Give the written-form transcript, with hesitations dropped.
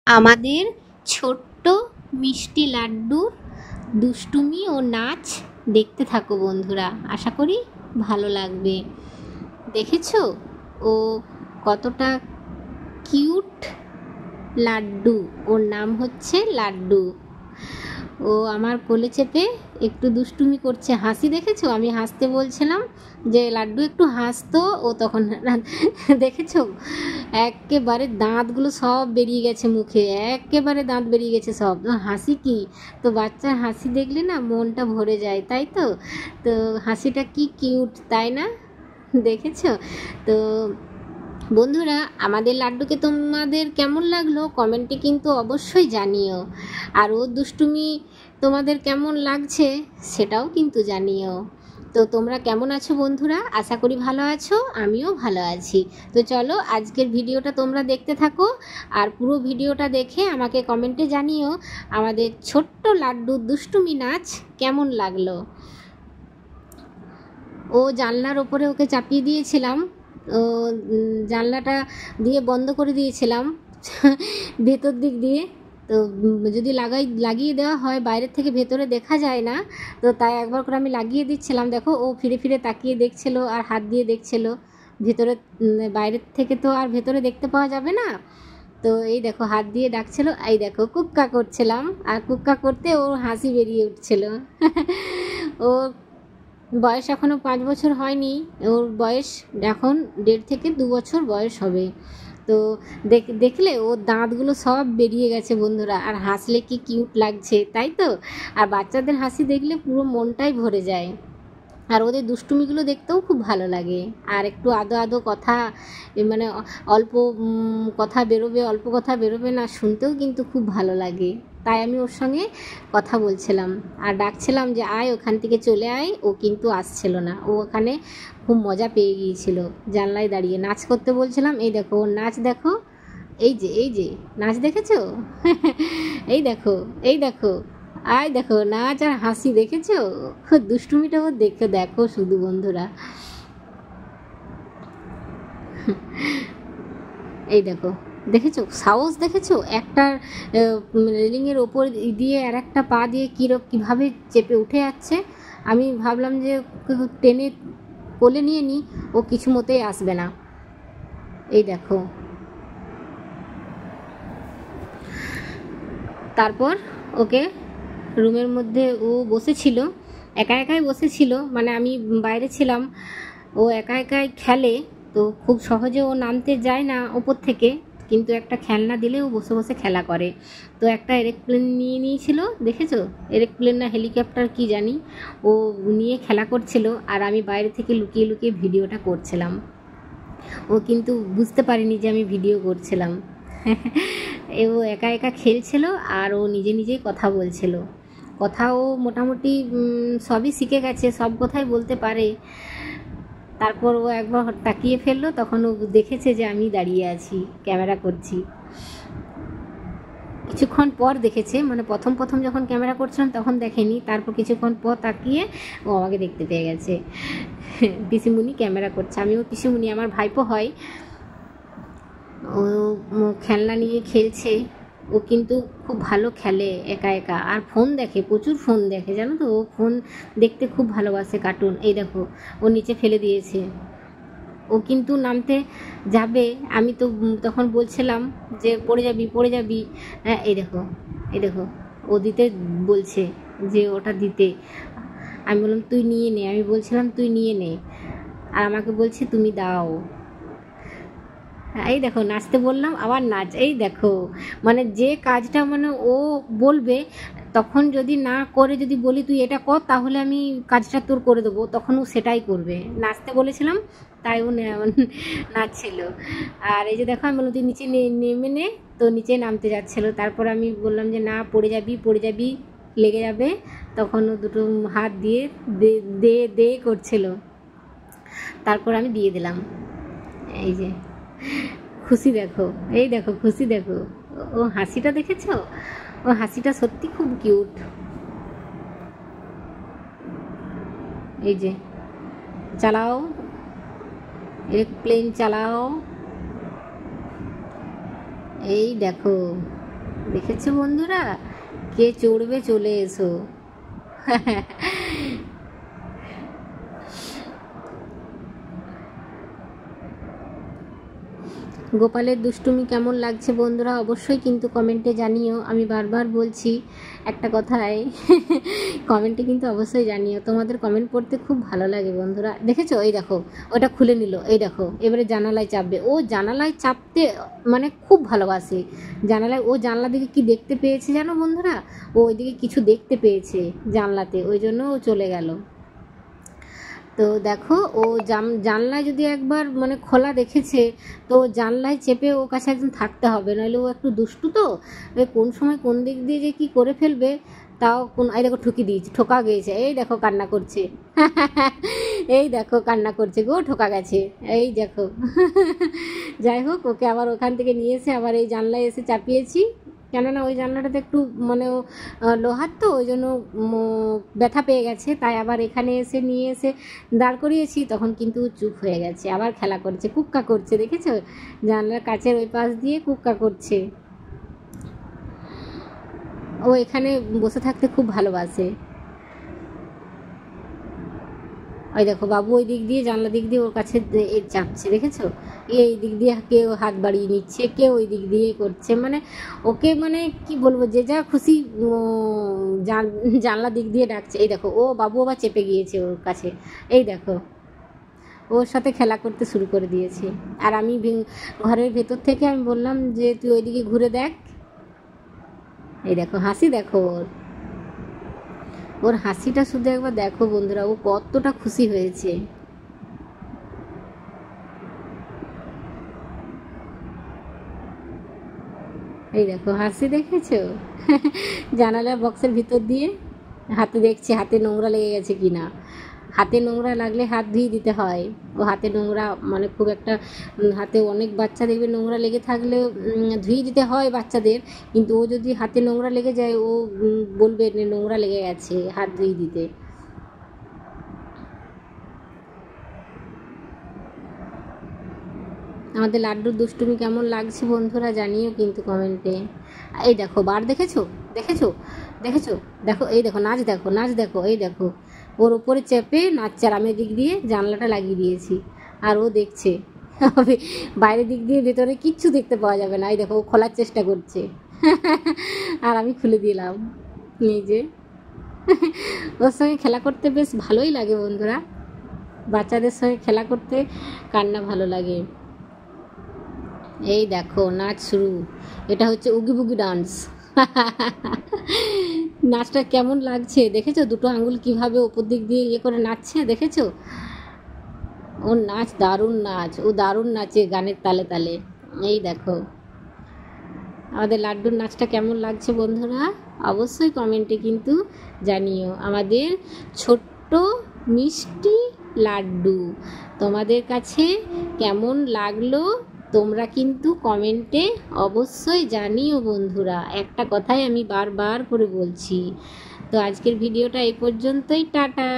আমাদের ছোট্ট মিষ্টি লাড্ডুর দুষ্টুমি ও নাচ দেখতে থাকো বন্ধুরা, আশা করি ভালো লাগবে। দেখেছো ও কতটা কিউট লাড্ডু, ওর নাম হচ্ছে লাড্ডু। ও আমার কোলে চেপে একটু দুষ্টুমি করছে, হাসি দেখেছো? আমি হাসতে বলছিলাম যে লাড্ডু একটু হাসতো, ও তখন দেখেছো একেবারে দাঁতগুলো সব বেরিয়ে গেছে মুখে, একেবারে দাঁত বেরিয়ে গেছে সব। হাসি কি, তো বাচ্চার হাসি দেখলে না মনটা ভরে যায়, তাই তো? তো হাসিটা কি কিউট, তাই না? দেখেছো তো বন্ধুরা, আমাদের লাড্ডুকে তোমাদের কেমন লাগলো কমেন্টে কিন্তু অবশ্যই জানিও। আর ওর দুষ্টুমি তোমাদের কেমন লাগছে সেটাও কিন্তু জানিও। তো তোমরা কেমন আছো বন্ধুরা? আশা করি ভালো আছো, আমিও ভালো আছি। তো চলো আজকের ভিডিওটা তোমরা দেখতে থাকো, আর পুরো ভিডিওটা দেখে আমাকে কমেন্টে জানিও আমাদের ছোট্ট লাড্ডুর দুষ্টুমি নাচ কেমন লাগলো। ও জানলার ওপরে ওকে চাপিয়ে দিয়েছিলাম, ও জানলাটা দিয়ে বন্ধ করে দিয়েছিলাম ভেতর দিক দিয়ে। তো যদি লাগিয়ে দেওয়া হয় বাইরের থেকে ভেতরে দেখা যায় না, তো তাই একবার করে আমি লাগিয়ে দিচ্ছিলাম। দেখো ও ফিরে ফিরে তাকিয়ে দেখছিল আর হাত দিয়ে দেখছিল ভেতরে, বাইরের থেকে তো আর ভেতরে দেখতে পাওয়া যাবে না। তো এই দেখো হাত দিয়ে ডাকছিল, এই দেখো কুক্কা করছিলাম, আর কুক্কা করতে ওর হাসি বেরিয়ে উঠছিল ও বয়স এখনও 5 বছর হয়নি, ওর বয়স এখন 1.5 থেকে 2 বছর বয়স হবে। তো দেখলে ওর দাঁতগুলো সব বেরিয়ে গেছে বন্ধুরা, আর হাসলে কি কিউট লাগছে, তাই তো? আর বাচ্চাদের হাসি দেখলে পুরো মনটাই ভরে যায়, আর ওদের দুষ্টুমিগুলো দেখতেও খুব ভালো লাগে। আর একটু আদো আদো কথা, মানে অল্প কথা বেরোবে, অল্প কথা বেরোবে না, শুনতেও কিন্তু খুব ভালো লাগে। তাই আমি ওর সঙ্গে কথা বলছিলাম আর ডাকছিলাম যে আয় ওখান থেকে চলে আয়, ও কিন্তু আসছিল না। ও ওখানে খুব মজা পেয়ে গিয়েছিল, জানলায় দাঁড়িয়ে নাচ করতে বলছিলাম। এই দেখো ওর নাচ দেখো, এই যে নাচ দেখেছো এই দেখো, এই দেখো, আয় দেখো নাচ আর হাসি, দেখেছো দুষ্টুমিটা? ও দেখো দেখো শুধু বন্ধুরা, এই দেখো, দেখেছো সাহস, দেখেছো একটা রেলিংয়ের ওপর দিয়ে আর একটা পা দিয়ে কীভাবে চেপে উঠে যাচ্ছে। আমি ভাবলাম যে টেনে কোলে নিয়ে নিই, ও কিছু মতেই আসবে না। এই দেখো, তারপর ওকে রুমের মধ্যে ও বসেছিল, একা একাই বসেছিল, মানে আমি বাইরে ছিলাম, ও একা একাই খেলে। তো খুব সহজে ও নামতে যায় না ওপর থেকে, কিন্তু একটা খেলনা দিলে ও বসে বসে খেলা করে। তো একটা এরোপ্লেন নিয়ে নিয়েছিল, দেখেছো? এরোপ্লেন না হেলিকপ্টার কি জানি, ও নিয়ে খেলা করছিল, আর আমি বাইরে থেকে লুকিয়ে লুকিয়ে ভিডিওটা করছিলাম। ও কিন্তু বুঝতে পারিনি যে আমি ভিডিও করছিলাম ও একা একা খেলছিল, আর ও নিজে নিজেই কথা বলছিল। কথাও মোটামুটি সবই শিখে গেছে, সব কথাই বলতে পারে। তারপর ও একবার তাকিয়ে ফেললো, তখন ও দেখেছে যে আমি দাঁড়িয়ে আছি, ক্যামেরা করছি। কিছুক্ষণ পর দেখেছে, মানে প্রথম প্রথম যখন ক্যামেরা করছিলাম তখন দেখেনি, তারপর কিছুক্ষণ পর তাকিয়ে ও আমাকে দেখতে পেয়ে গেছে পিসিমুনি ক্যামেরা করছে। আমিও পিসিমুনি, আমার ভাইপো হয়। ও খেলনা নিয়ে খেলছে, ও কিন্তু খুব ভালো খেলে একা একা, আর ফোন দেখে, প্রচুর ফোন দেখে, জানো তো? ও ফোন দেখতে খুব ভালোবাসে, কার্টুন। এই দেখো ও নিচে ফেলে দিয়েছে, ও কিন্তু নামতে যাবে, আমি তো তখন বলছিলাম যে পড়ে যাবি পড়ে যাবি। হ্যাঁ এই দেখো, এই দেখো ও দিতে বলছে যে ওটা দিতে, আমি বললাম তুই নিয়ে নে, আমি বলছিলাম তুই নিয়ে নে, আর আমাকে বলছে তুমি দাও। এই দেখো নাচতে বললাম আবার নাচ, এই দেখো, মানে যে কাজটা মানে ও বলবে, তখন যদি না করে যদি বলি তুই এটা কর, তাহলে আমি কাজটা তোর করে দেবো, তখন ও সেটাই করবে। নাচতে বলেছিলাম তাই ও নাচছিল। আর এই যে দেখো আমি বললাম তুই নিচে নেমে নে, তো নিচে নামতে যাচ্ছিলো। তারপর আমি বললাম যে না পড়ে যাবি পড়ে যাবি, লেগে যাবে, তখন ও দুটো হাত দিয়ে দে দে দে করছিল, তারপর আমি দিয়ে দিলাম। এই যে খুশি দেখো, এই দেখো খুশি দেখো, ও হাসিটা দেখেছো? ও হাসিটা সত্যি খুব কিউট। এই যে চালাও, এরোপ্লেন চালাও, এই দেখো দেখেছো বন্ধুরা, কে চড়বে চলে এসো। গোপালের দুষ্টুমি কেমন লাগছে বন্ধুরা অবশ্যই কিন্তু কমেন্টে জানিও। আমি বারবার বলছি একটা কথাই, কমেন্টে কিন্তু অবশ্যই জানিও। তোমাদের কমেন্ট পড়তে খুব ভালো লাগে বন্ধুরা। দেখেছো, এই দেখো ওটা খুলে নিল, এই দেখো এবারে জানালায় চাপবে। ও জানালায় চাপতে মানে খুব ভালোবাসে। জানালায় ও জানলা দিকে কি দেখতে পেয়েছে জানো বন্ধুরা, ও ওইদিকে কিছু দেখতে পেয়েছে জানলাতে, ওই জন্য ও চলে গেল। তো দেখো ও জানলায় যদি একবার মানে খোলা দেখেছে, তো জানলায় চেপে ও কাছে একদম থাকতে হবে, নইলে ও একটু দুষ্টু তো, কোন সময় কোন দিক দিয়ে যে কি করে ফেলবে তাও কোন। এই দেখো ঠুকি দিয়েছে, ঠোকা গিয়েছে, এই দেখো কান্না করছে। এই দেখো কান্না করছে গো, ঠোকা গেছে, এই দেখো। যাই হোক, ওকে আবার ওখান থেকে নিয়ে এসে আবার এই জানলায় এসে চাপিয়েছি, কেননা ওই জানলাটাতে একটু মানে লোহার তো, ওই জন্য ব্যথা পেয়ে গেছে, তাই আবার এখানে এসে নিয়ে এসে দাঁড় করিয়েছি। তখন কিন্তু চুপ হয়ে গেছে, আবার খেলা করছে, কুক্কা করছে, দেখেছো জানলার কাচের ওই পাশ দিয়ে কুক্কা করছে। ও এখানে বসে থাকতে খুব ভালোবাসে। ওই দেখো বাবু ওই দিক দিয়ে জানলা দিক দিয়ে ওর কাছে চাপছে, দেখেছো, এই দিক দিয়ে কেউ হাত বাড়িয়ে নিচ্ছে, কেউ ওই দিক দিয়ে করছে, মানে ওকে মানে কি বলবো, যে যা খুশি জানলা দিক দিয়ে ডাকছে। এই দেখো ও বাবু আবার চেপে গিয়েছে ওর কাছে, এই দেখো ওর সাথে খেলা করতে শুরু করে দিয়েছে। আর আমি ঘরের ভেতর থেকে আমি বললাম যে তুই ওইদিকে ঘুরে দেখ। এই দেখো হাসি, দেখো ওর হাসিটা শুধু একবার দেখো বন্ধুরা, ও কতটা খুশি হয়েছে। এই দেখো হাসি, দেখেছো। জানালার বক্সের ভিতর দিয়ে হাতে দেখছে হাতে নোংরা লেগে গেছে কিনা। হাতে নোংরা লাগলে হাত ধুয়ে দিতে হয়। ও হাতে নোংরা মানে খুব একটা, হাতে অনেক বাচ্চা দেখবে নোংরা লেগে থাকলে ধুয়ে দিতে হয় বাচ্চাদের, কিন্তু ও যদি হাতে নোংরা লেগে যায় ও বলবে নোংরা লেগে গেছে, হাত ধুয়ে দিতে। আমাদের লাড্ডুর দুষ্টুমি কেমন লাগছে বন্ধুরা জানিও কিন্তু কমেন্টে। এই দেখো বার, দেখেছো দেখেছো দেখেছো, দেখো এই দেখো নাচ, দেখো নাচ, দেখো এই দেখো ওর উপরে চেপে নাচছে, আর আমি দিক দিয়ে জানলাটা লাগিয়ে দিয়েছি আর ও দেখছে। বাইরের দিক দিয়ে ভেতরে কিচ্ছু দেখতে পাওয়া যাবে না। এই দেখো ও খোলার চেষ্টা করছে, আর আমি খুলে দিলাম নিজে। ওর সঙ্গে খেলা করতে বেশ ভালোই লাগে বন্ধুরা, বাচ্চাদের সঙ্গে খেলা করতে কার না ভালো লাগে। এই দেখো নাচ শুরু, এটা হচ্ছে উগি বুগি ডান্স। নাচটা কেমন লাগছে দেখেছো, দুটো আঙ্গুল কিভাবে ওপর দিক দিয়ে ইয়ে করে নাচছে, দেখেছো। ওর নাচ দারুণ নাচ, ও দারুণ নাচে গানের তালে তালে। এই দেখো আমাদের লাড্ডুর নাচটা কেমন লাগছে বন্ধুরা অবশ্যই কমেন্টে কিন্তু জানিও। আমাদের ছোট্ট মিষ্টি লাড্ডু তোমাদের কাছে কেমন লাগলো তোমরা কিন্তু কমেন্টে অবশ্যই জানিও বন্ধুরা। একটা কথাই আমি বারবার করে বলছি। তো আজকের ভিডিওটা এই পর্যন্তই, টাটা।